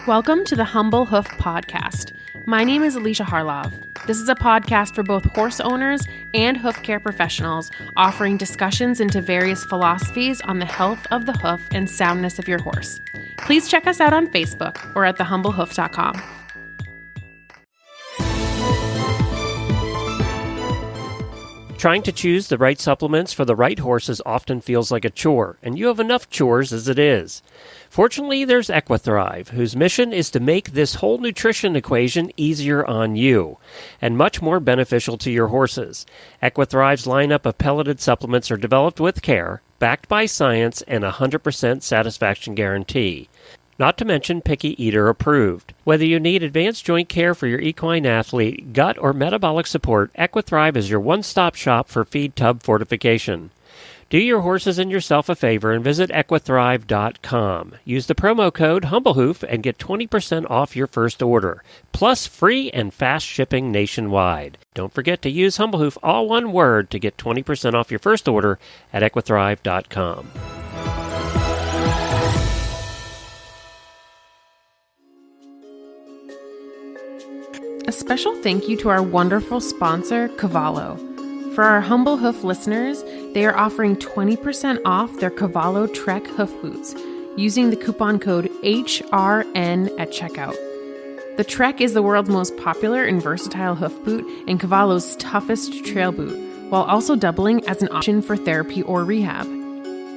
Welcome to the Humble Hoof podcast. My name is Alicia Harlov. This is a podcast for both horse owners and hoof care professionals, offering discussions into various philosophies on the health of the hoof and soundness of your horse. Please check us out on Facebook or at thehumblehoof.com. Trying to choose the right supplements for the right horses often feels like a chore, and you have enough chores as it is. Fortunately, there's Equithrive, whose mission is to make this whole nutrition equation easier on you and much more beneficial to your horses. Equithrive's lineup of pelleted supplements are developed with care, backed by science, and a 100% satisfaction guarantee. Not to mention picky eater approved. Whether you need advanced joint care for your equine athlete, gut, or metabolic support, Equithrive is your one-stop shop for feed tub fortification. Do your horses and yourself a favor and visit equithrive.com. Use the promo code HumbleHoof and get 20% off your first order, plus free and fast shipping nationwide. Don't forget to use HumbleHoof, all one word, to get 20% off your first order at equithrive.com. A special thank you to our wonderful sponsor, Cavallo. For our Humble Hoof listeners, they are offering 20% off their Cavallo Trek hoof boots using the coupon code HRN at checkout. The Trek is the world's most popular and versatile hoof boot and Cavallo's toughest trail boot, while also doubling as an option for therapy or rehab.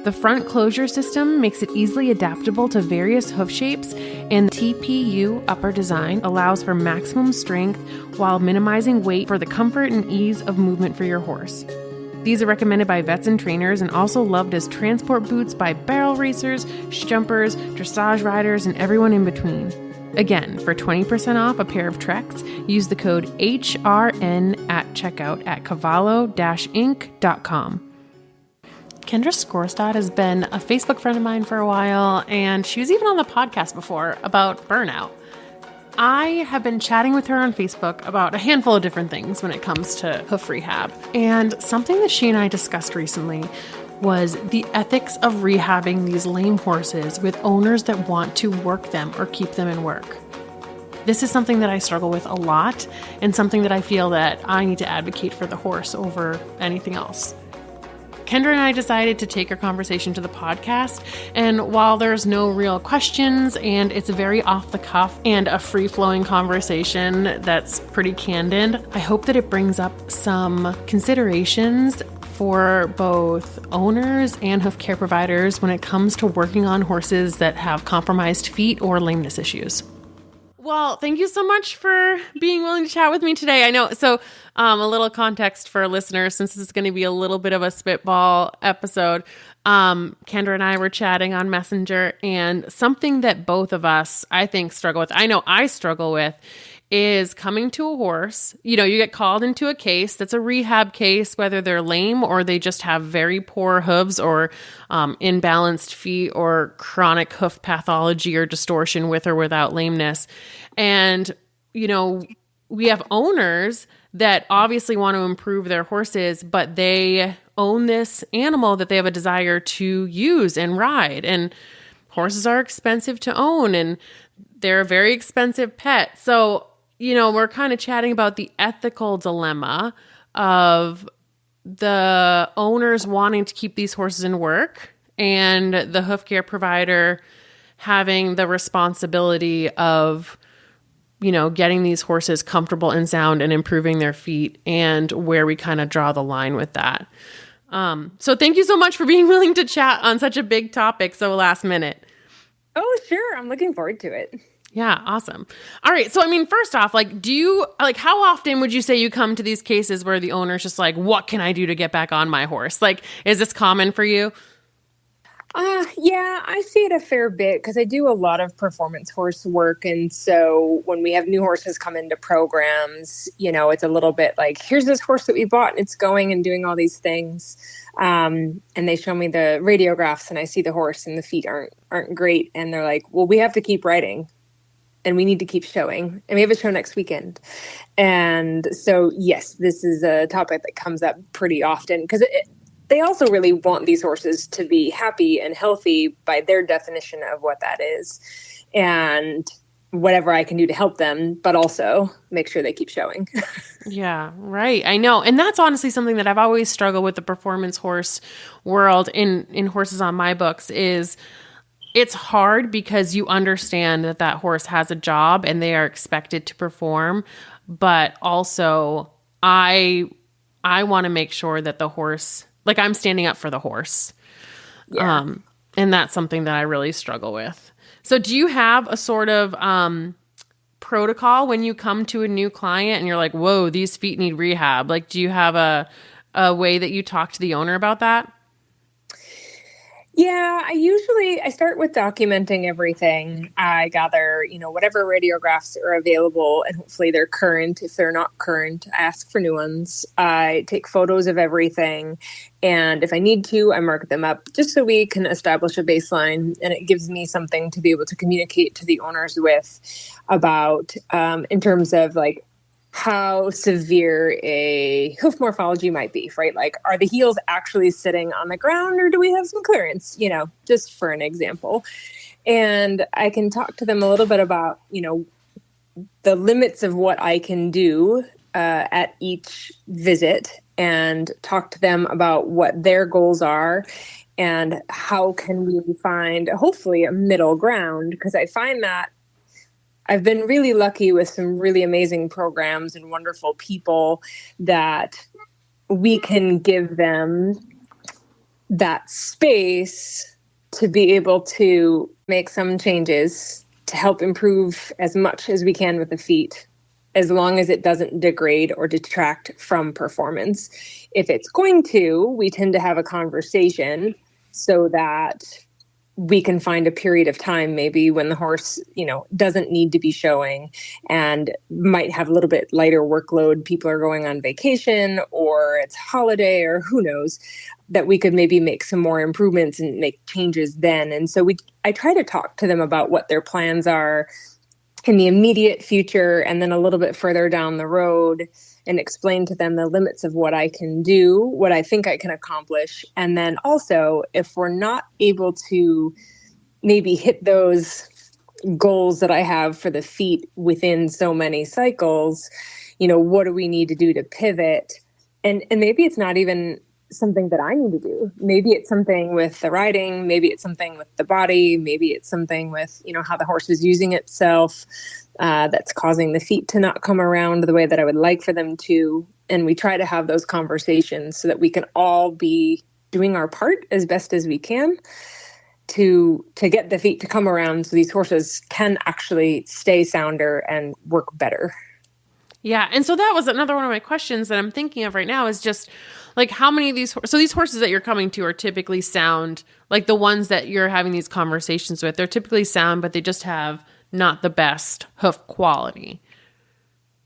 The front closure system makes it easily adaptable to various hoof shapes, and the TPU upper design allows for maximum strength while minimizing weight for the comfort and ease of movement for your horse. These are recommended by vets and trainers and also loved as transport boots by barrel racers, jumpers, dressage riders, and everyone in between. Again, for 20% off a pair of Treks, use the code HRN at checkout at cavallo-inc.com. Kendra Skorstad has been a Facebook friend of mine for a while, and she was even on the podcast before about burnout. I have been chatting with her on Facebook about a handful of different things when it comes to hoof rehab, and something that she and I discussed recently was the ethics of rehabbing these lame horses with owners that want to work them or keep them in work. This is something that I struggle with a lot, and something that I feel that I need to advocate for the horse over anything else. Kendra and I decided to take our conversation to the podcast, and while there's no real questions and it's a very off-the-cuff and a free-flowing conversation that's pretty candid, I hope that it brings up some considerations for both owners and hoof care providers when it comes to working on horses that have compromised feet or lameness issues. Well, thank you so much for being willing to chat with me today. I know, so a little context for listeners, since this is going to be a little bit of a spitball episode. Kendra and I were chatting on Messenger, and something that both of us, I think, struggle with, I know I struggle with, is coming to a horse. You know, you get called into a case that's a rehab case, whether they're lame or they just have very poor hooves or imbalanced feet or chronic hoof pathology or distortion with or without lameness. And, you know, we have owners that obviously want to improve their horses, but they own this animal that they have a desire to use and ride. And horses are expensive to own, and they're a very expensive pet. So, you know, we're kind of chatting about the ethical dilemma of the owners wanting to keep these horses in work and the hoof care provider having the responsibility of, you know, getting these horses comfortable and sound and improving their feet, and where we kind of draw the line with that. So thank you so much for being willing to chat on such a big topic so last minute. Oh, sure. I'm looking forward to it. Yeah, awesome. All right. So, I mean, first off, how often would you say you come to these cases where the owner's just like, what can I do to get back on my horse? Like, is this common for you? Yeah, I see it a fair bit because I do a lot of performance horse work. And so when we have new horses come into programs, you know, it's a little bit like, here's this horse that we bought and it's going and doing all these things. And they show me the radiographs and I see the horse and the feet aren't great. And they're like, well, we have to keep riding and we need to keep showing. And we have a show next weekend. And so, yes, this is a topic that comes up pretty often because they also really want these horses to be happy and healthy by their definition of what that is. And whatever I can do to help them, but also make sure they keep showing. Yeah, right. I know. And that's honestly something that I've always struggled with the performance horse world in horses on my books is it's hard because you understand that that horse has a job and they are expected to perform, but also I want to make sure that the horse, like I'm standing up for the horse. Yeah. And that's something that I really struggle with. So do you have a sort of protocol when you come to a new client and you're like, whoa, these feet need rehab? Like, do you have a way that you talk to the owner about that? Yeah, I start with documenting everything. I gather, whatever radiographs are available, and hopefully they're current. If they're not current, I ask for new ones. I take photos of everything. And if I need to, I mark them up just so we can establish a baseline. And it gives me something to be able to communicate to the owners with about, in terms of like, how severe a hoof morphology might be, right? Like, are the heels actually sitting on the ground or do we have some clearance, just for an example. And I can talk to them a little bit about, the limits of what I can do at each visit and talk to them about what their goals are and how can we find, hopefully, a middle ground. Because I find that I've been really lucky with some really amazing programs and wonderful people that we can give them that space to be able to make some changes to help improve as much as we can with the feet, as long as it doesn't degrade or detract from performance. If it's going to, we tend to have a conversation so that we can find a period of time maybe when the horse, doesn't need to be showing and might have a little bit lighter workload. People are going on vacation or it's holiday or who knows, that we could maybe make some more improvements and make changes then. And so I try to talk to them about what their plans are in the immediate future and then a little bit further down the road, and explain to them the limits of what I can do, what I think I can accomplish. And then also, if we're not able to maybe hit those goals that I have for the feet within so many cycles, what do we need to do to pivot? And maybe it's not even something that I need to do. Maybe it's something with the riding, maybe it's something with the body, maybe it's something with, how the horse is using itself. That's causing the feet to not come around the way that I would like for them to. And we try to have those conversations so that we can all be doing our part as best as we can to get the feet to come around so these horses can actually stay sounder and work better. Yeah. And so that was another one of my questions that I'm thinking of right now is just like how many of these horses that you're coming to are typically sound, like the ones that you're having these conversations with, they're typically sound, but they just have not the best hoof quality.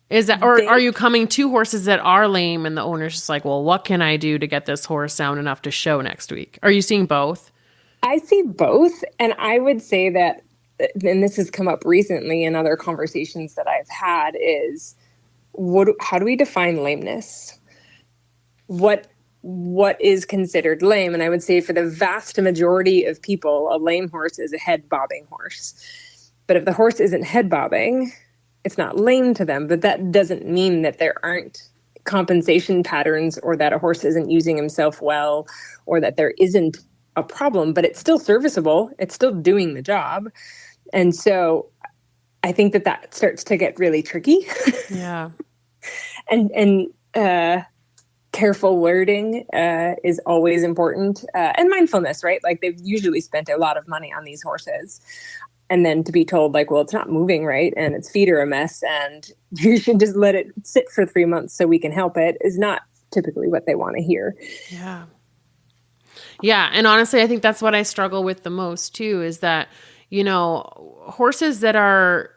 Is that, or are you coming to horses that are lame and the owner's just like, well, what can I do to get this horse sound enough to show next week? Are you seeing both? I see both. And I would say that, and this has come up recently in other conversations that I've had, is how do we define lameness? What is considered lame? And I would say for the vast majority of people, a lame horse is a head bobbing horse. But if the horse isn't head bobbing, it's not lame to them. But that doesn't mean that there aren't compensation patterns or that a horse isn't using himself well or that there isn't a problem, but it's still serviceable. It's still doing the job. And so I think that starts to get really tricky. Yeah. and careful wording is always important. And mindfulness, right? Like they've usually spent a lot of money on these horses. And then to be told like, well, it's not moving right and its feet are a mess and you should just let it sit for 3 months so we can help it is not typically what they want to hear. Yeah. Yeah. And honestly, I think that's what I struggle with the most too, is that, horses that are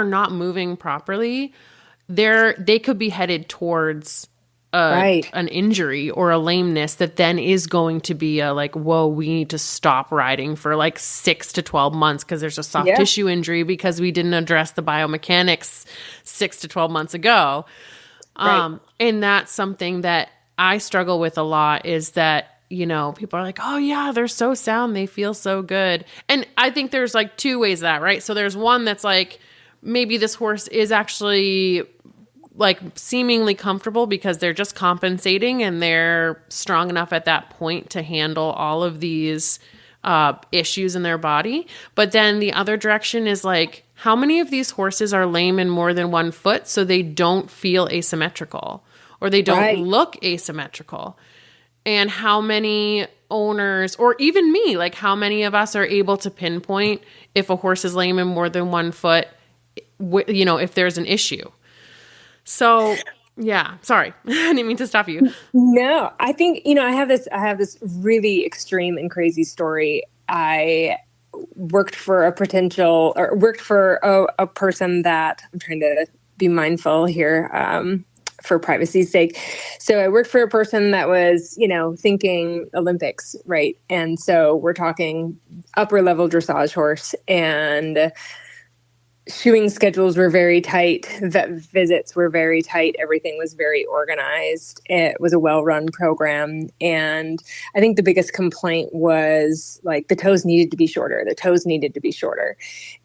not moving properly, they could be headed towards an injury or a lameness that then is going to be whoa, we need to stop riding for 6 to 12 months because there's a soft tissue injury because we didn't address the biomechanics 6 to 12 months ago. And that's something that I struggle with a lot is that, people are like, oh yeah, they're so sound. They feel so good. And I think there's like two ways of that, right? So there's one that's like, maybe this horse is actually like seemingly comfortable because they're just compensating and they're strong enough at that point to handle all of these issues in their body. But then the other direction is like, how many of these horses are lame in more than one foot so they don't feel asymmetrical or they don't look asymmetrical? And how many owners, or even me, like how many of us are able to pinpoint if a horse is lame in more than one foot, if there's an issue? So yeah, sorry. I didn't mean to stop you. No, I think, I have this really extreme and crazy story. I worked for a person that, I'm trying to be mindful here, for privacy's sake. So I worked for a person that was, thinking Olympics, right? And so we're talking upper level dressage horse, and shoeing schedules were very tight. Vet visits were very tight. Everything was very organized. It was a well-run program. And I think the biggest complaint was like the toes needed to be shorter.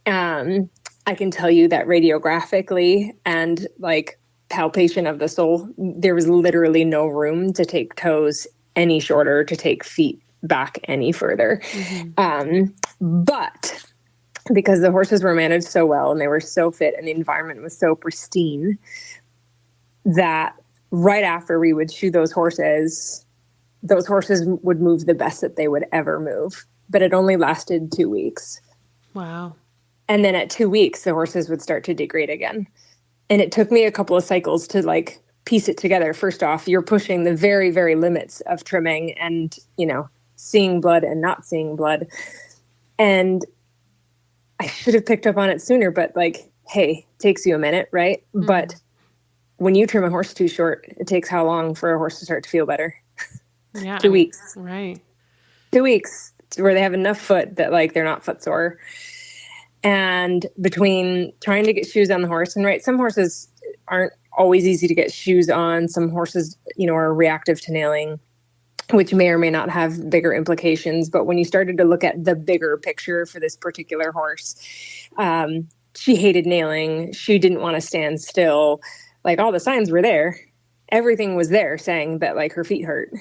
I can tell you that radiographically and like palpation of the sole, there was literally no room to take toes any shorter, to take feet back any further. But because the horses were managed so well and they were so fit and the environment was so pristine, that right after we would shoe those horses would move the best that they would ever move. But it only lasted 2 weeks. Wow. And then at 2 weeks, the horses would start to degrade again. And it took me a couple of cycles to like piece it together. First off, you're pushing the very, very limits of trimming and, seeing blood and not seeing blood. And I should have picked up on it sooner, but like, hey, it takes you a minute, right? Mm-hmm. But when you trim a horse too short, it takes how long for a horse to start to feel better? Yeah. 2 weeks. Right. 2 weeks where they have enough foot that like they're not footsore. And between trying to get shoes on the horse, and right, some horses aren't always easy to get shoes on. Some horses, are reactive to nailing, which may or may not have bigger implications. But when you started to look at the bigger picture for this particular horse, she hated nailing. She didn't want to stand still. Like all the signs were there. Everything was there saying that like her feet hurt.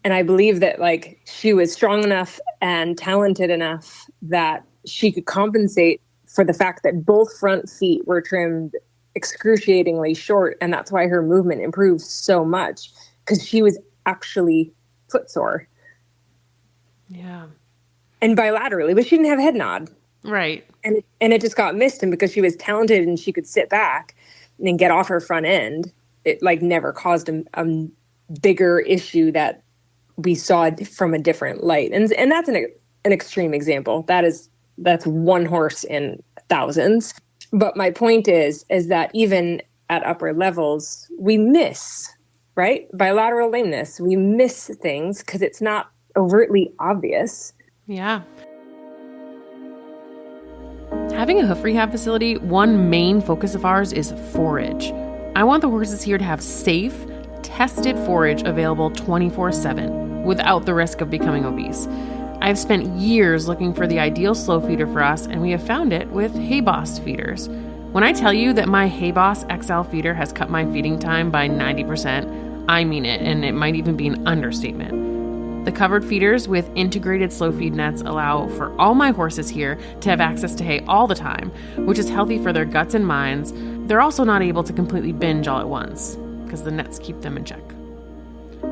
And I believe that like she was strong enough and talented enough that she could compensate for the fact that both front feet were trimmed excruciatingly short. And that's why her movement improved so much, because she was actually footsore. Yeah. And bilaterally, but she didn't have a head nod. Right. And it just got missed. And because she was talented and she could sit back and get off her front end, it like never caused a bigger issue that we saw from a different light. And that's an extreme example. That's one horse in thousands. But my point is that even at upper levels, we miss, right? Bilateral lameness. We miss things because it's not overtly obvious. Yeah. Having a hoof rehab facility, one main focus of ours is forage. I want the horses here to have safe, tested forage available 24/7 without the risk of becoming obese. I've spent years looking for the ideal slow feeder for us, and we have found it with Hay Boss feeders. When I tell you that my Hay Boss XL feeder has cut my feeding time by 90%, I mean it, and it might even be an understatement. The covered feeders with integrated slow feed nets allow for all my horses here to have access to hay all the time, which is healthy for their guts and minds. They're also not able to completely binge all at once, because the nets keep them in check.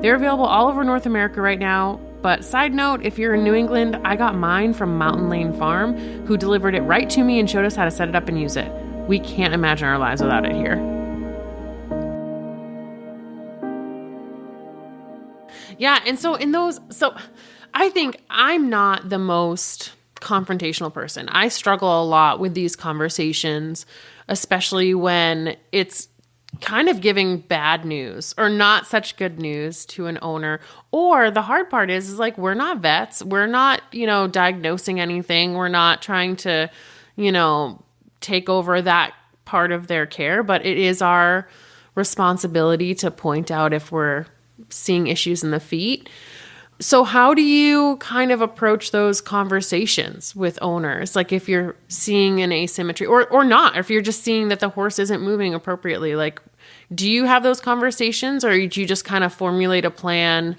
They're available all over North America right now. But side note, if you're in New England, I got mine from Mountain Lane Farm, who delivered it right to me and showed us how to set it up and use it. We can't imagine our lives without it here. Yeah, and so I think I'm not the most confrontational person. I struggle a lot with these conversations, especially when it's kind of giving bad news or not such good news to an owner. Or the hard part is like, we're not vets. We're not, diagnosing anything. We're not trying to, take over that part of their care, but it is our responsibility to point out if we're seeing issues in the feet. So how do you kind of approach those conversations with owners? Like if you're seeing an asymmetry or not, if you're just seeing that the horse isn't moving appropriately, like do you have those conversations or do you just kind of formulate a plan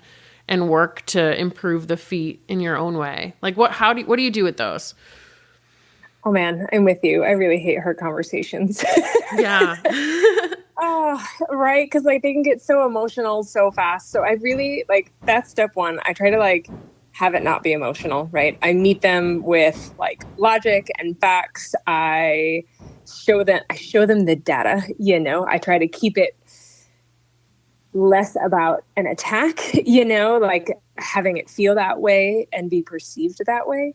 and work to improve the feet in your own way? Like what do you do with those? Oh man, I'm with you. I really hate hard conversations. Yeah. Oh, right. Cause like they can get so emotional so fast. So I really like that's step one. I try to like have it not be emotional, right? I meet them with like logic and facts. I show them the data, I try to keep it less about an attack, like having it feel that way and be perceived that way.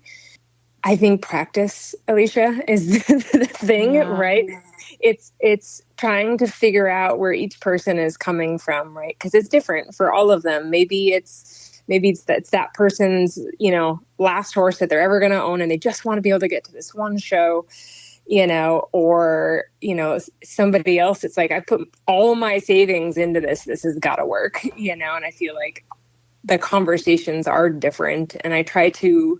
I think practice, Alicia, is the thing, right? It's trying to figure out where each person is coming from, right? Because it's different for all of them. Maybe it's that person's, last horse that they're ever going to own, and they just want to be able to get to this one show, or somebody else. It's like I put all my savings into this. This has got to work, and I feel like the conversations are different, and I try to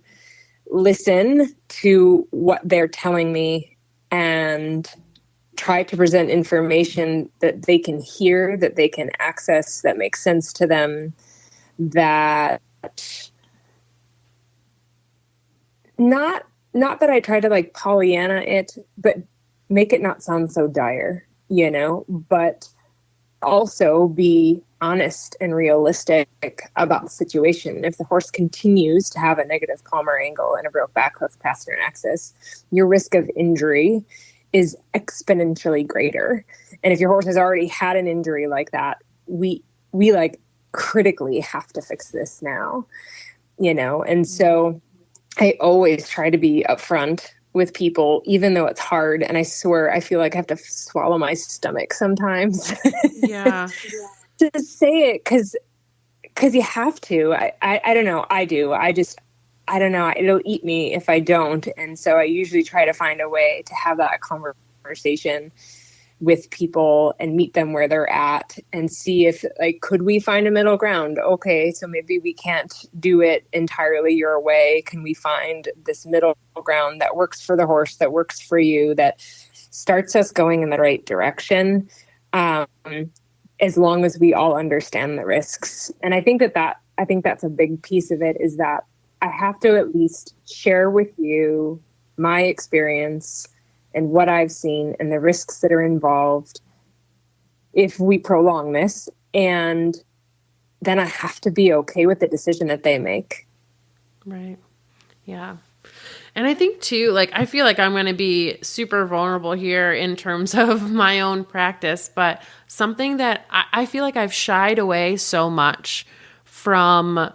listen to what they're telling me and try to present information that they can hear, that they can access, that makes sense to them, that not that I try to like Pollyanna it, but make it not sound so dire, but also be honest and realistic about the situation. If the horse continues to have a negative palmar angle and a broke back hoof pastern axis, your risk of injury is exponentially greater. And if your horse has already had an injury like that, we like critically have to fix this now, And so I always try to be upfront with people, even though it's hard. And I swear, I feel like I have to swallow my stomach sometimes. Yeah. To say it because you have to. I don't know. I do. I don't know. It'll eat me if I don't. And so I usually try to find a way to have that conversation with people and meet them where they're at and see if like, could we find a middle ground? Okay. So maybe we can't do it entirely your way. Can we find this middle ground that works for the horse, that works for you, that starts us going in the right direction? As long as we all understand the risks. And I think that's a big piece of it, is that I have to at least share with you my experience and what I've seen and the risks that are involved if we prolong this. And then I have to be okay with the decision that they make. Right. Yeah. And I think too, like, I feel like I'm going to be super vulnerable here in terms of my own practice, but something that I feel like I've shied away so much from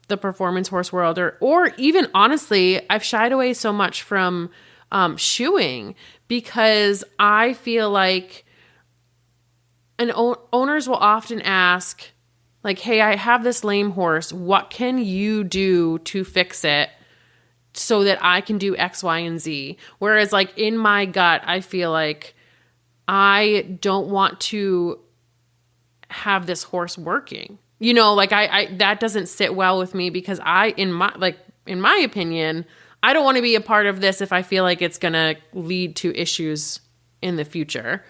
the performance horse world, or even honestly, I've shied away so much from shoeing, because I feel like owners will often ask, like, hey, I have this lame horse. What can you do to fix it so that I can do X, Y, and Z? Whereas like in my gut, I feel like I don't want to have this horse working, like I that doesn't sit well with me, because in my opinion, I don't want to be a part of this if I feel like it's going to lead to issues in the future.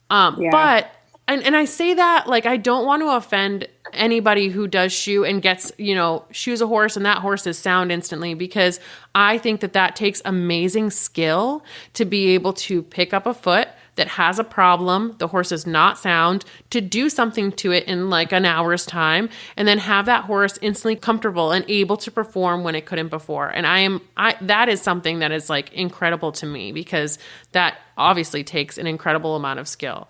But I say that, like, I don't want to offend anybody who does shoe and gets, shoes a horse and that horse is sound instantly, because I think that takes amazing skill to be able to pick up a foot that has a problem, the horse is not sound, to do something to it in like an hour's time, and then have that horse instantly comfortable and able to perform when it couldn't before. And that is something that is like incredible to me, because that obviously takes an incredible amount of skill.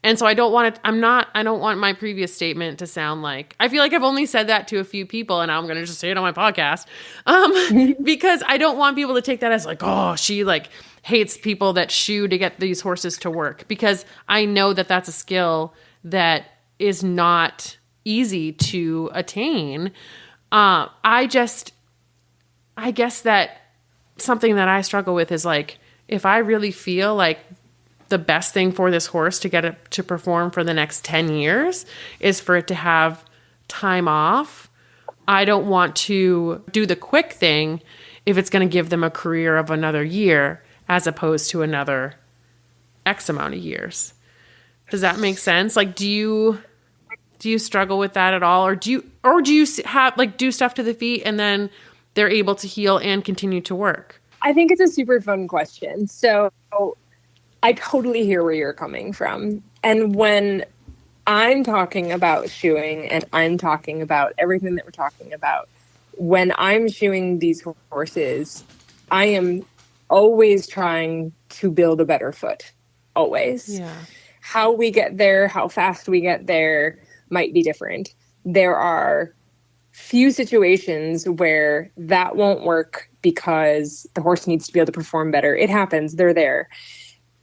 And so I don't want my previous statement to sound like, I feel like I've only said that to a few people and I'm going to just say it on my podcast. Because I don't want people to take that as like, oh, she like hates people that shoe to get these horses to work, because I know that that's a skill that is not easy to attain. I guess that something that I struggle with is like, if I really feel like the best thing for this horse to get it to perform for the next 10 years is for it to have time off I don't want to do the quick thing if it's going to give them a career of another year as opposed to another X amount of years. Does that make sense? Like, do you struggle with that at all? Or do you have like do stuff to the feet and then they're able to heal and continue to work? I think it's a super fun question. So I totally hear where you're coming from. And when I'm talking about shoeing and I'm talking about everything that we're talking about, when I'm shoeing these horses, I am always trying to build a better foot. Always. Yeah. How we get there, how fast we get there might be different. There are few situations where that won't work because the horse needs to be able to perform better. It happens. They're there.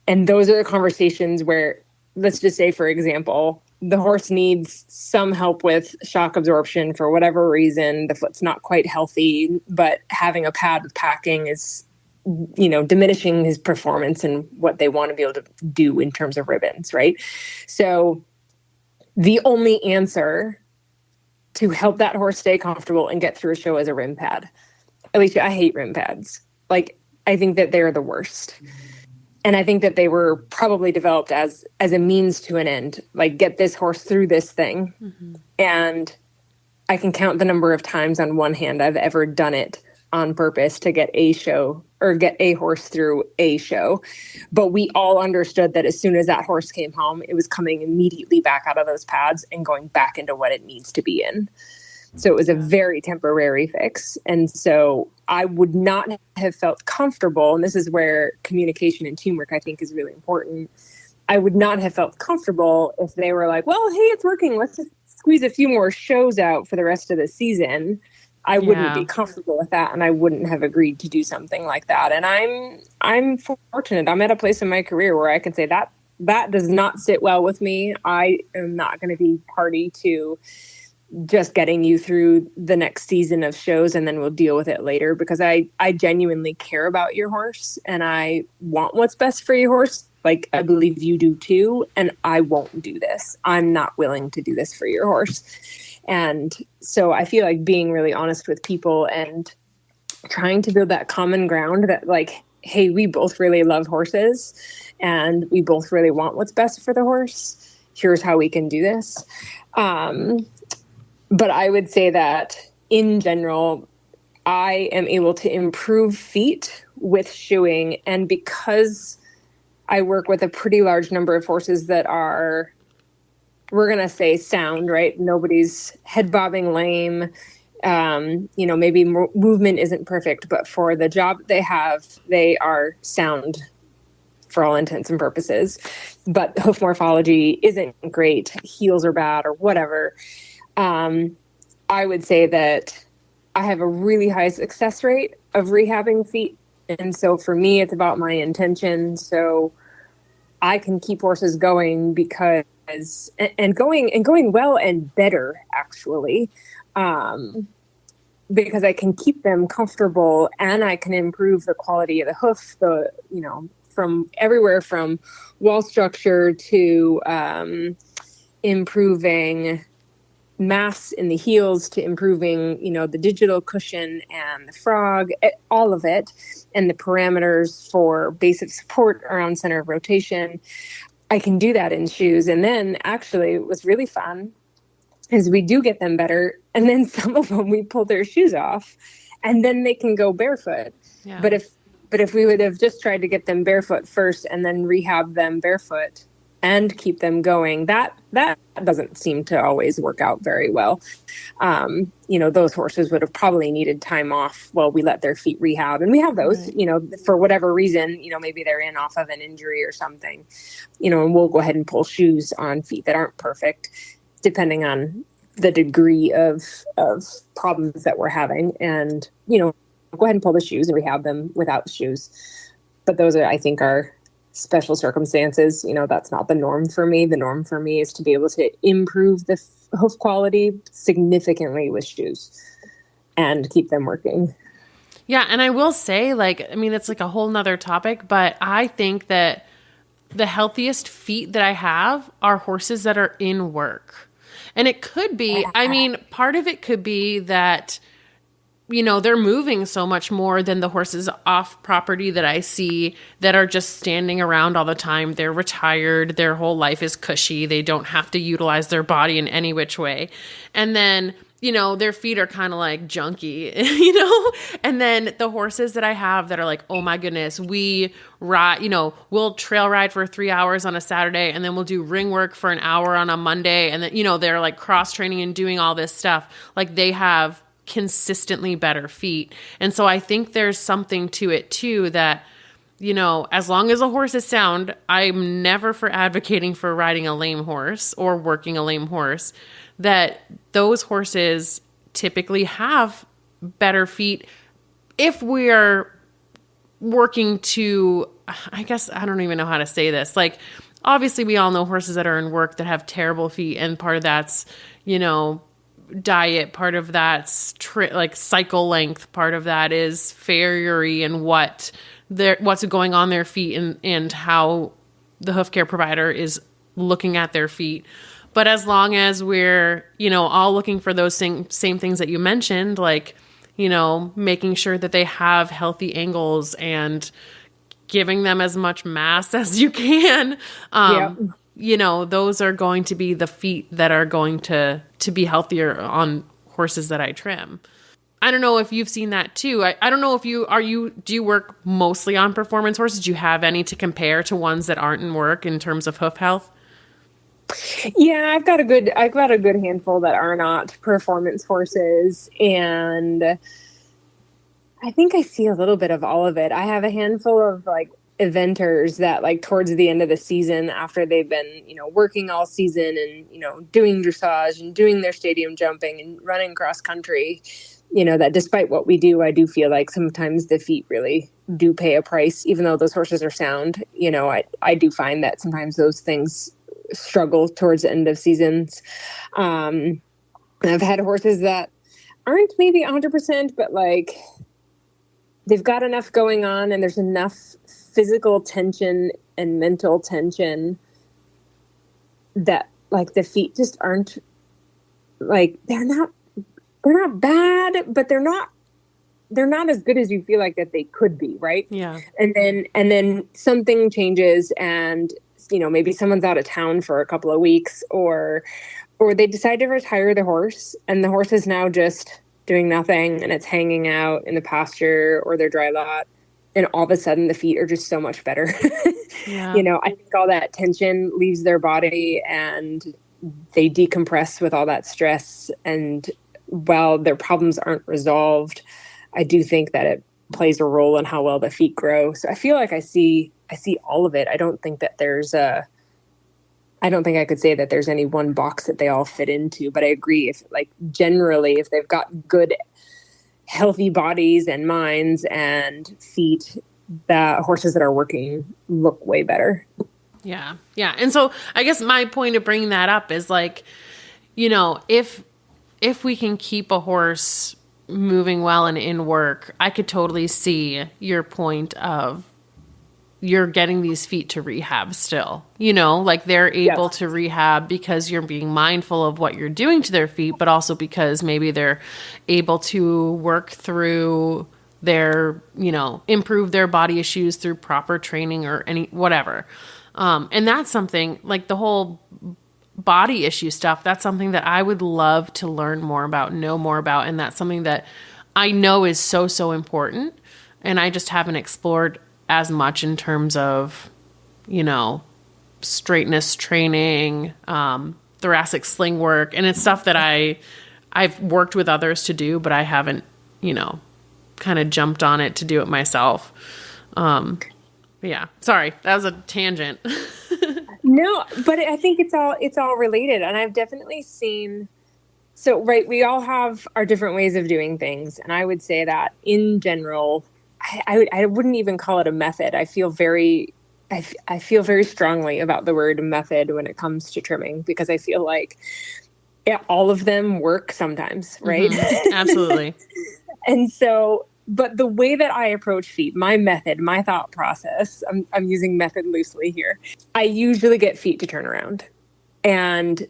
And those are the conversations where, let's just say, for example, the horse needs some help with shock absorption for whatever reason. The foot's not quite healthy, but having a pad with packing is, diminishing his performance and what they want to be able to do in terms of ribbons, right? So the only answer to help that horse stay comfortable and get through a show is a rim pad. Alicia, I hate rim pads. Like, I think that they're the worst. And I think that they were probably developed as a means to an end, like get this horse through this thing. Mm-hmm. And I can count the number of times on one hand I've ever done it on purpose to get a show or get a horse through a show. But we all understood that as soon as that horse came home, it was coming immediately back out of those pads and going back into what it needs to be in. So it was a very temporary fix. And so I would not have felt comfortable, and this is where communication and teamwork, I think, is really important. I would not have felt comfortable if they were like, well, hey, it's working. Let's just squeeze a few more shows out for the rest of the season. I wouldn't be comfortable with that, and I wouldn't have agreed to do something like that. And I'm fortunate. I'm at a place in my career where I can say that does not sit well with me. I am not going to be party to just getting you through the next season of shows and then we'll deal with it later, because I genuinely care about your horse and I want what's best for your horse. Like, I believe you do too. And I won't do this. I'm not willing to do this for your horse. And so I feel like being really honest with people and trying to build that common ground that, like, hey, we both really love horses and we both really want what's best for the horse. Here's how we can do this. But I would say that in general, I am able to improve feet with shoeing. And because I work with a pretty large number of horses that are, we're going to say, sound, right? Nobody's head bobbing lame. Maybe movement isn't perfect, but for the job they have, they are sound for all intents and purposes. But hoof morphology isn't great. Heels are bad or whatever. I would say that I have a really high success rate of rehabbing feet. And so for me, it's about my intention. So I can keep horses going because, and going well and better, actually, because I can keep them comfortable and I can improve the quality of the hoof, from everywhere from wall structure to, improving mass in the heels to improving, the digital cushion and the frog, all of it, and the parameters for basic support around center of rotation. I can do that in shoes. And then actually what's really fun is we do get them better. And then some of them, we pull their shoes off and then they can go barefoot. Yeah. But if we would have just tried to get them barefoot first and then rehab them barefoot and keep them going, that doesn't seem to always work out very well. Those horses would have probably needed time off while we let their feet rehab. And we have those, right. For whatever reason, maybe they're in off of an injury or something, and we'll go ahead and pull shoes on feet that aren't perfect, depending on the degree of problems that we're having. And, go ahead and pull the shoes and rehab them without the shoes. But those are, I think, are special circumstances. That's not the norm for me. The norm for me is to be able to improve the hoof quality significantly with shoes and keep them working. Yeah. And I will say, it's like a whole nother topic, but I think that the healthiest feet that I have are horses that are in work. And it could be, I mean, part of it could be that, you know, they're moving so much more than the horses off property that I see that are just standing around all the time. They're retired. Their whole life is cushy. They don't have to utilize their body in any which way. And then, you know, their feet are kind of like junky, you know? And then the horses that I have that are like, oh my goodness, we ride, you know, we'll trail ride for 3 hours on a Saturday, and then we'll do ring work for an hour on a Monday. And then, you know, they're like cross training and doing all this stuff. Like they have consistently better feet. And so I think there's something to it too, that, you know, as long as a horse is sound, I'm never for advocating for riding a lame horse or working a lame horse, that those horses typically have better feet if we're working to, I guess, I don't even know how to say this. Like, obviously we all know horses that are in work that have terrible feet, and part of that's, you know, diet, part of that's like cycle length, part of that is farriery and what's going on their feet, and how the hoof care provider is looking at their feet. But as long as we're, you know, all looking for those same things that you mentioned, like, you know, making sure that they have healthy angles and giving them as much mass as you can, you know, those are going to be the feet that are going to be healthier on horses that I trim. I don't know if you've seen that too. I don't know if do you work mostly on performance horses? Do you have any to compare to ones that aren't in work in terms of hoof health? Yeah, I've got a good handful that are not performance horses, and I think I see a little bit of all of it. I have a handful of like eventers that, like, towards the end of the season, after they've been, you know, working all season and, you know, doing dressage and doing their stadium jumping and running cross country, you know, that despite what we do, I do feel like sometimes the feet really do pay a price, even though those horses are sound. You know, I do find that sometimes those things struggle towards the end of seasons. I've had horses that aren't maybe 100%, but like they've got enough going on and there's enough physical tension and mental tension that like the feet just aren't like, they're not bad, but they're not as good as you feel like that they could be. Right. Yeah. And then something changes, and, you know, maybe someone's out of town for a couple of weeks, or they decide to retire the horse, and the horse is now just doing nothing, and it's hanging out in the pasture or their dry lot. And all of a sudden the feet are just so much better. Yeah. You know, I think all that tension leaves their body and they decompress with all that stress. And while their problems aren't resolved, I do think that it plays a role in how well the feet grow. So I feel like I see all of it. I don't think I could say that there's any one box that they all fit into, but I agree. If, like, generally, if they've got good, healthy bodies and minds and feet, the horses that are working look way better. Yeah. Yeah. And so I guess my point of bringing that up is, like, you know, if we can keep a horse moving well and in work, I could totally see your point of you're getting these feet to rehab still, you know, like they're able to rehab because you're being mindful of what you're doing to their feet, but also because maybe they're able to work through their, you know, improve their body issues through proper training or whatever. And that's something like the whole body issue stuff. That's something that I would love to learn more about, know more about. And that's something that I know is so, so important. And I just haven't explored as much in terms of, you know, straightness training, thoracic sling work. And it's stuff that I've worked with others to do, but I haven't, you know, kind of jumped on it to do it myself. Yeah, sorry, that was a tangent. No, but I think it's all related. And I've definitely seen, so, right, we all have our different ways of doing things. And I would say that in general, I wouldn't even call it a method. I feel very strongly about the word method when it comes to trimming, because I feel like all of them work sometimes, right? Mm-hmm. Absolutely. And so, but the way that I approach feet, my method, my thought process, I'm using method loosely here. I usually get feet to turn around. And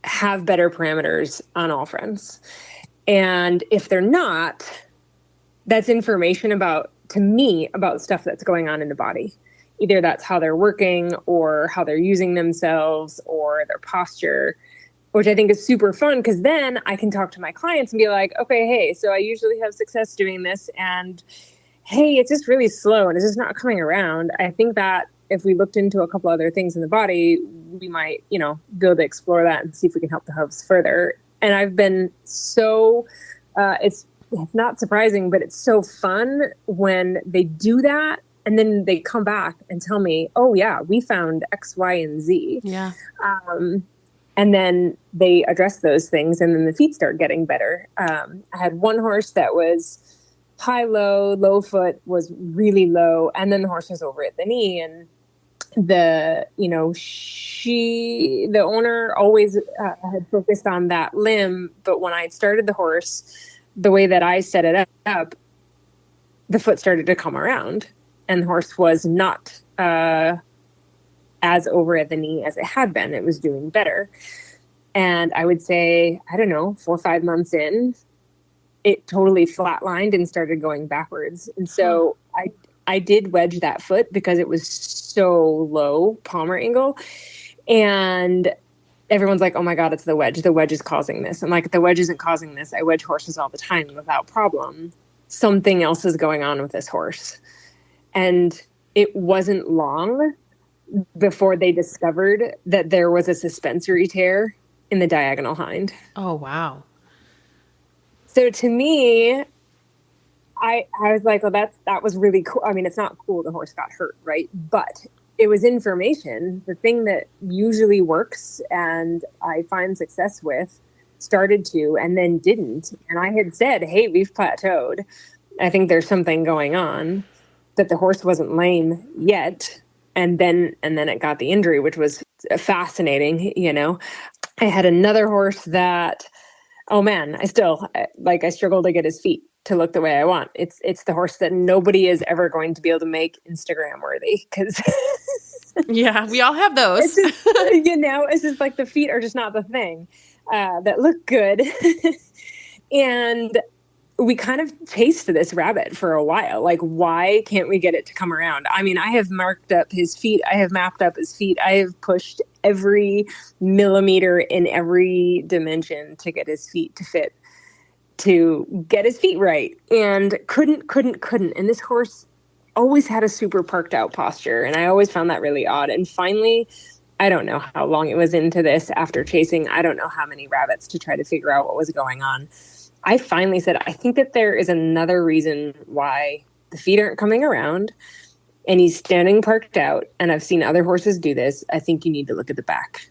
have better parameters on all fronts. And if they're not, that's information to me, about stuff that's going on in the body. Either that's how they're working or how they're using themselves or their posture, which I think is super fun, because then I can talk to my clients and be like, okay, hey, so I usually have success doing this, and hey, it's just really slow and it's just not coming around. I think that if we looked into a couple other things in the body, we might, be able to explore that and see if we can help the hooves further. And I've been so, it's not surprising, but it's so fun when they do that. And then they come back and tell me, oh yeah, we found X, Y, and Z. Yeah. And then they address those things, and then the feet start getting better. I had one horse that was low foot was really low. And then the horse was over at the knee, and the owner always had focused on that limb. But when I started the horse, the way that I set it up, the foot started to come around, and the horse was not as over at the knee as it had been. It was doing better. And I would say, 4 or 5 months in, it totally flatlined and started going backwards. And so I did wedge that foot because it was so low palmar angle. And everyone's like, oh my God, it's the wedge. The wedge is causing this. I'm like, the wedge isn't causing this. I wedge horses all the time without problem. Something else is going on with this horse. And it wasn't long before they discovered that there was a suspensory tear in the diagonal hind. Oh, wow. So to me, I was like, well, that was really cool. I mean, it's not cool the horse got hurt, right? But it was information. The thing that usually works and I find success with started to and then didn't. And I had said, hey, we've plateaued. I think there's something going on, that the horse wasn't lame yet. And then it got the injury, which was fascinating. I had another horse that, oh man, I struggle to get his feet to look the way I want. It's the horse that nobody is ever going to be able to make Instagram worthy, because yeah, we all have those. It's just, it's just like the feet are just not the thing that look good. And we kind of chased this rabbit for a while. Like, why can't we get it to come around? I mean, I have marked up his feet. I have mapped up his feet. I have pushed every millimeter in every dimension to get his feet to fit, to get his feet right. And couldn't. And this horse always had a super parked out posture. And I always found that really odd. And finally, I don't know how long it was into this, after chasing, I don't know how many rabbits to try to figure out what was going on, I finally said, I think that there is another reason why the feet aren't coming around, and he's standing parked out. And I've seen other horses do this. I think you need to look at the back.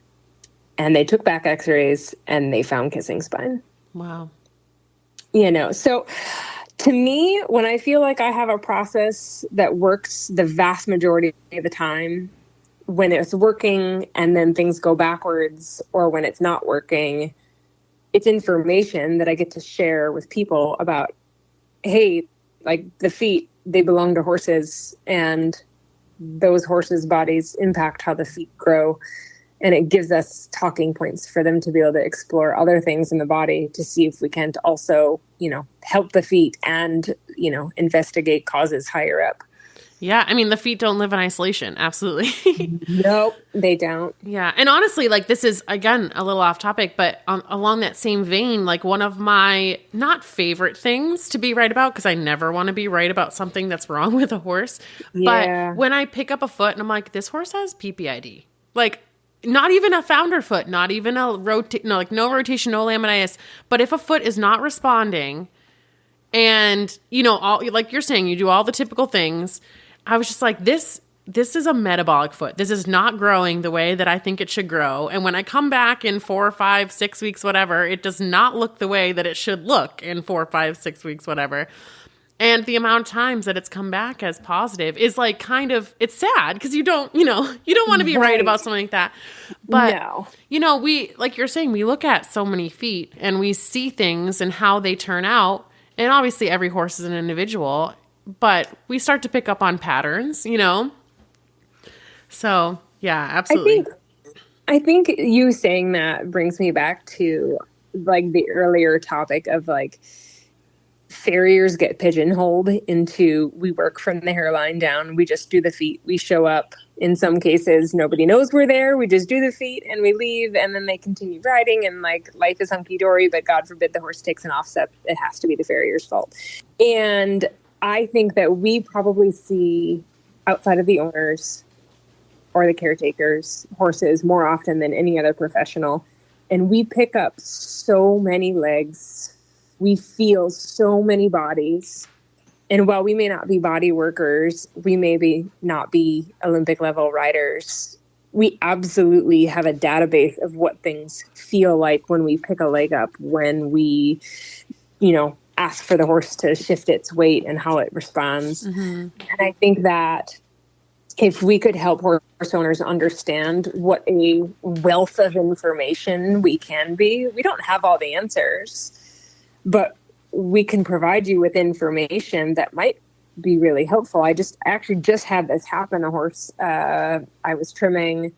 And they took back x-rays and they found kissing spine. Wow. So to me, when I feel like I have a process that works the vast majority of the time, when it's working and then things go backwards, or when it's not working, it's information that I get to share with people about, hey, like the feet, they belong to horses, and those horses' bodies impact how the feet grow. And it gives us talking points for them to be able to explore other things in the body to see if we can't also, help the feet and, investigate causes higher up. Yeah. I mean, the feet don't live in isolation. Absolutely. Nope, they don't. Yeah. And honestly, this is, again, a little off topic, but along that same vein, one of my not favorite things to be right about, because I never want to be right about something that's wrong with a horse. Yeah. But when I pick up a foot and I'm like, this horse has PPID, not even a founder foot, not even a no rotation, no laminitis. But if a foot is not responding and, all, like you're saying, you do all the typical things, I was just like, this is a metabolic foot. This is not growing the way that I think it should grow. And when I come back in 4 or 5, 6 weeks, whatever, it does not look the way that it should look in 4 or 5, 6 weeks, whatever. And the amount of times that it's come back as positive is it's sad, because you don't want to be right about something like that. But, we, like you're saying, we look at so many feet and we see things and how they turn out. And obviously every horse is an individual, but we start to pick up on patterns, So yeah, absolutely. I think you saying that brings me back to like the earlier topic of like farriers get pigeonholed into we work from the hairline down, we just do the feet, we show up. In some cases, nobody knows we're there. We just do the feet and we leave, and then they continue riding, and like life is hunky dory. But God forbid the horse takes an offset; it has to be the farrier's fault. And I think that we probably see outside of the owners or the caretakers horses more often than any other professional, and we pick up so many legs. We feel so many bodies. And while we may not be body workers, we maybe not be Olympic level riders, we absolutely have a database of what things feel like when we pick a leg up, when we, ask for the horse to shift its weight and how it responds. Mm-hmm. And I think that if we could help horse owners understand what a wealth of information we can be, we don't have all the answers, but we can provide you with information that might be really helpful. I actually just had this happen. A horse I was trimming.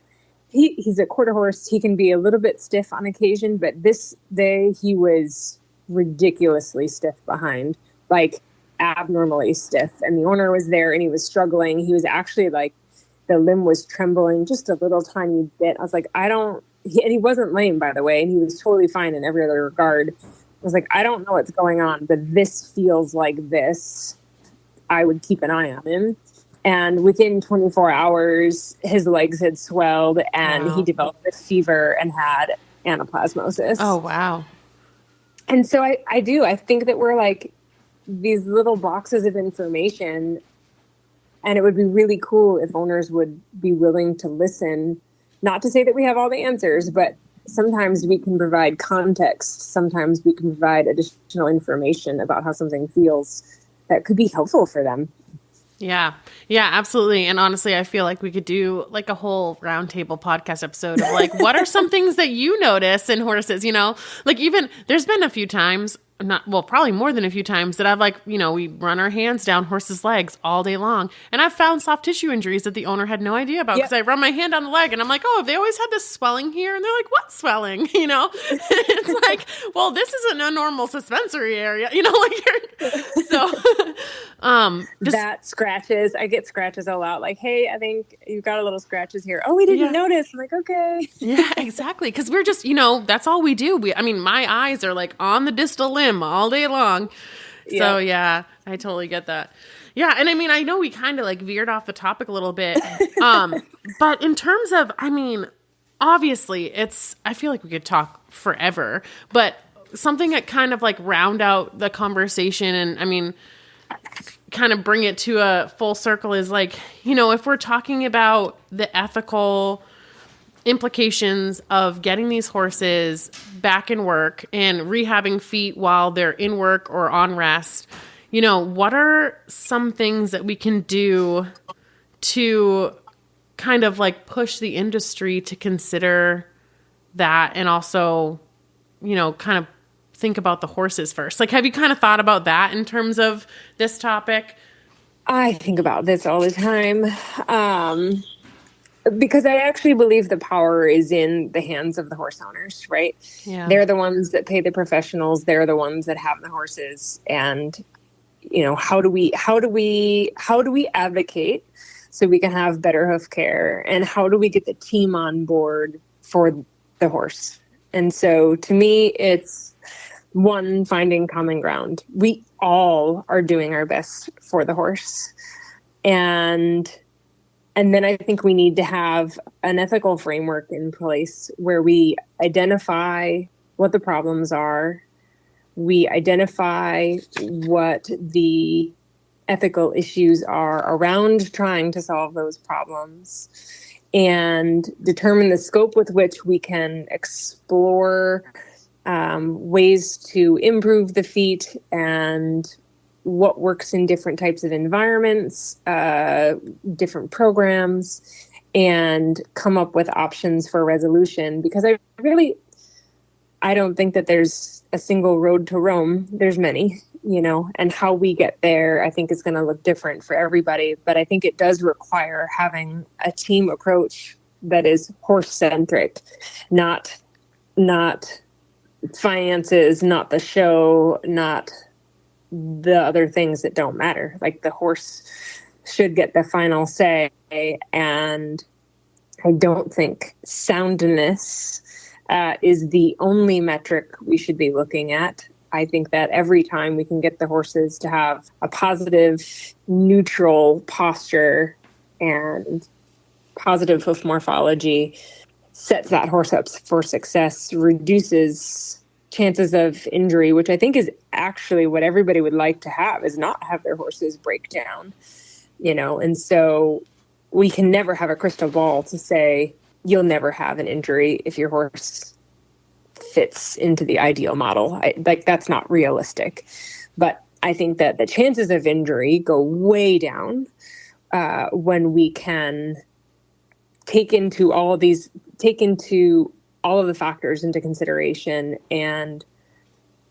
He's a quarter horse. He can be a little bit stiff on occasion, but this day he was ridiculously stiff behind, like abnormally stiff. And the owner was there and he was struggling. He was actually like, the limb was trembling just a little tiny bit. I was like, and he wasn't lame, by the way, and he was totally fine in every other regard. I was like, I don't know what's going on, but this feels like this. I would keep an eye on him. And within 24 hours, his legs had swelled and He developed a fever and had anaplasmosis. Oh, wow. And so I think that we're like these little boxes of information, and it would be really cool if owners would be willing to listen, not to say that we have all the answers, but sometimes we can provide context. Sometimes we can provide additional information about how something feels that could be helpful for them. Yeah. Yeah, absolutely. And honestly, I feel like we could do like a whole roundtable podcast episode of like, what are some things that you notice in horses, like even there's been a few times, probably more than a few times that I've we run our hands down horses' legs all day long. And I've found soft tissue injuries that the owner had no idea about because I run my hand on the leg and I'm like, oh, have they always had this swelling here? And they're like, what swelling? It's like, well, this isn't a normal suspensory area, that scratches. I get scratches a lot. Like, hey, I think you've got a little scratches here. Oh, we didn't notice. I'm like, okay. Yeah, exactly. Because we're just, that's all we do. My eyes are like on the distal limb all day long. Yeah. So yeah, I totally get that. Yeah. And I know we kind of like veered off the topic a little bit. But in terms of, obviously I feel like we could talk forever, but something that kind of like round out the conversation and kind of bring it to a full circle is like, if we're talking about the ethical implications of getting these horses back in work and rehabbing feet while they're in work or on rest, what are some things that we can do to kind of like push the industry to consider that and also, kind of think about the horses first? Like, have you kind of thought about that in terms of this topic? I think about this all the time. Because I actually believe the power is in the hands of the horse owners, right? Yeah. They're the ones that pay the professionals. They're the ones that have the horses. And, how do we advocate so we can have better hoof care? And how do we get the team on board for the horse? And so to me, it's one, finding common ground. We all are doing our best for the horse. And then I think we need to have an ethical framework in place where we identify what the problems are. We identify what the ethical issues are around trying to solve those problems and determine the scope with which we can explore ways to improve the feet and what works in different types of environments, different programs, and come up with options for resolution. Because I don't think that there's a single road to Rome. There's many, and how we get there, I think is going to look different for everybody. But I think it does require having a team approach that is horse centric, not finances, not the show, not the other things that don't matter. Like the horse should get the final say. And I don't think soundness is the only metric we should be looking at. I think that every time we can get the horses to have a positive, neutral posture and positive hoof morphology, sets that horse up for success, reduces chances of injury, which I think is actually what everybody would like to have, is not have their horses break down, and so we can never have a crystal ball to say you'll never have an injury if your horse fits into the ideal model. That's not realistic. But I think that the chances of injury go way down when we can take into all of the factors into consideration and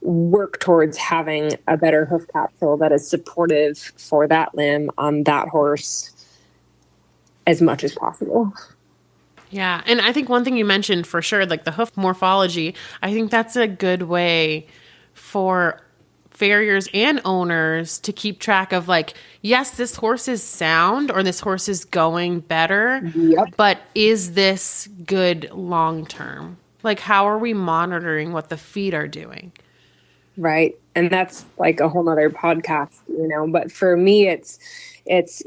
work towards having a better hoof capsule that is supportive for that limb on that horse as much as possible. Yeah. And I think one thing you mentioned for sure, like the hoof morphology, I think that's a good way for farriers and owners to keep track of, like, yes, this horse is sound or this horse is going better, Yep. but is this good long term? Like, how are we monitoring what the feet are doing? Right. And that's like a whole nother podcast, but for me, it's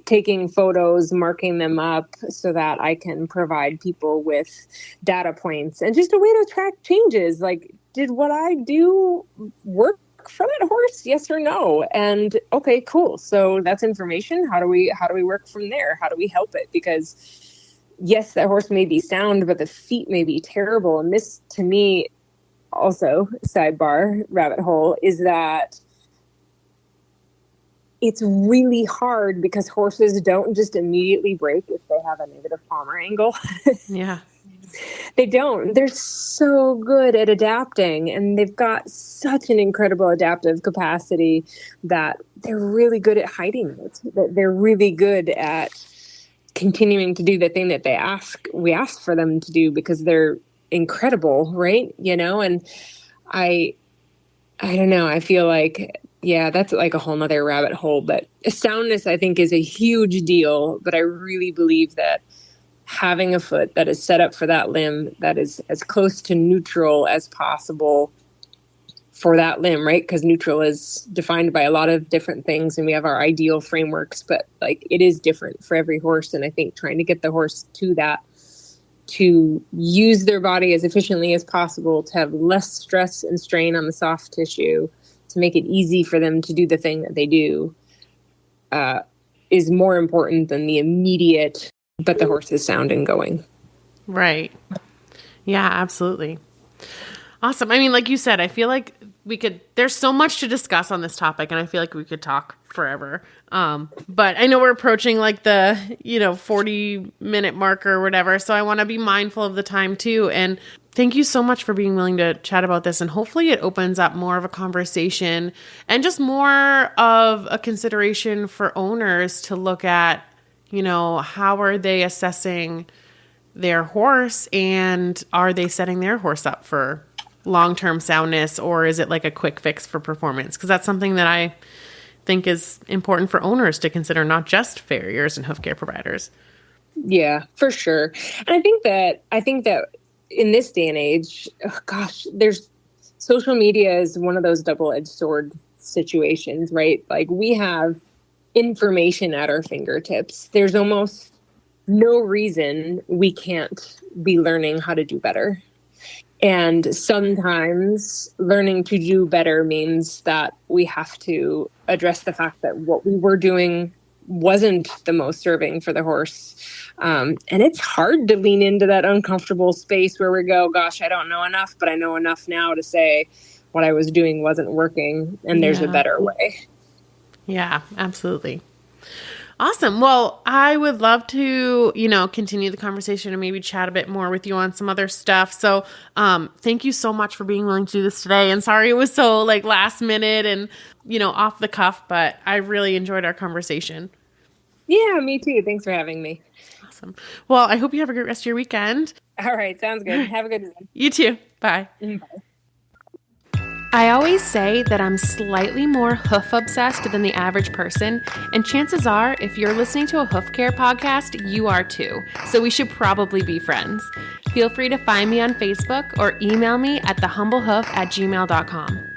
taking photos, marking them up so that I can provide people with data points and just a way to track changes. Like, did what I do work for that horse? Yes or no? And okay, cool. So that's information. How do we work from there? How do we help it? Because yes, that horse may be sound, but the feet may be terrible. And this, to me, also, sidebar, rabbit hole, is that it's really hard because horses don't just immediately break if they have a negative palmar angle. Yeah. They don't. They're so good at adapting, and they've got such an incredible adaptive capacity that they're really good at hiding it. They're really good at continuing to do the thing that we ask for them to do because they're incredible, right? And I don't know. I feel like, yeah, that's like a whole nother rabbit hole, but soundness, I think, is a huge deal. But I really believe that having a foot that is set up for that limb, that is as close to neutral as possible for that limb, right? Because neutral is defined by a lot of different things, and we have our ideal frameworks, but like it is different for every horse. And I think trying to get the horse to that, to use their body as efficiently as possible, to have less stress and strain on the soft tissue, to make it easy for them to do the thing that they do, is more important than the immediate, but the horse is sound and going. Right. Yeah, absolutely. Awesome. I memean, like you said, I feel like there's so much to discuss on this topic, and I feel like we could talk forever. But I know we're approaching like the, 40-minute mark or whatever. So I want to be mindful of the time too. And thank you so much for being willing to chat about this. And hopefully it opens up more of a conversation and just more of a consideration for owners to look at, how are they assessing their horse, and are they setting their horse up for long-term soundness, or is it like a quick fix for performance? Because that's something that I think is important for owners to consider, not just farriers and hoof care providers. Yeah, for sure. And I think that in this day and age, there's social media is one of those double-edged sword situations, right? Like, we have information at our fingertips. There's almost no reason we can't be learning how to do better. And sometimes learning to do better means that we have to address the fact that what we were doing wasn't the most serving for the horse. And it's hard to lean into that uncomfortable space where we go, gosh, I don't know enough, but I know enough now to say what I was doing wasn't working, and there's a better way. Yeah, absolutely. Awesome. Well, I would love to, continue the conversation and maybe chat a bit more with you on some other stuff. So, thank you so much for being willing to do this today. And sorry it was so last minute and, off the cuff, but I really enjoyed our conversation. Yeah, me too. Thanks for having me. Awesome. Well, I hope you have a great rest of your weekend. All right. Sounds good. Have a good one. You too. Bye. Bye. I always say that I'm slightly more hoof obsessed than the average person, and chances are, if you're listening to a hoof care podcast, you are too. So we should probably be friends. Feel free to find me on Facebook or email me at thehumblehoof@gmail.com.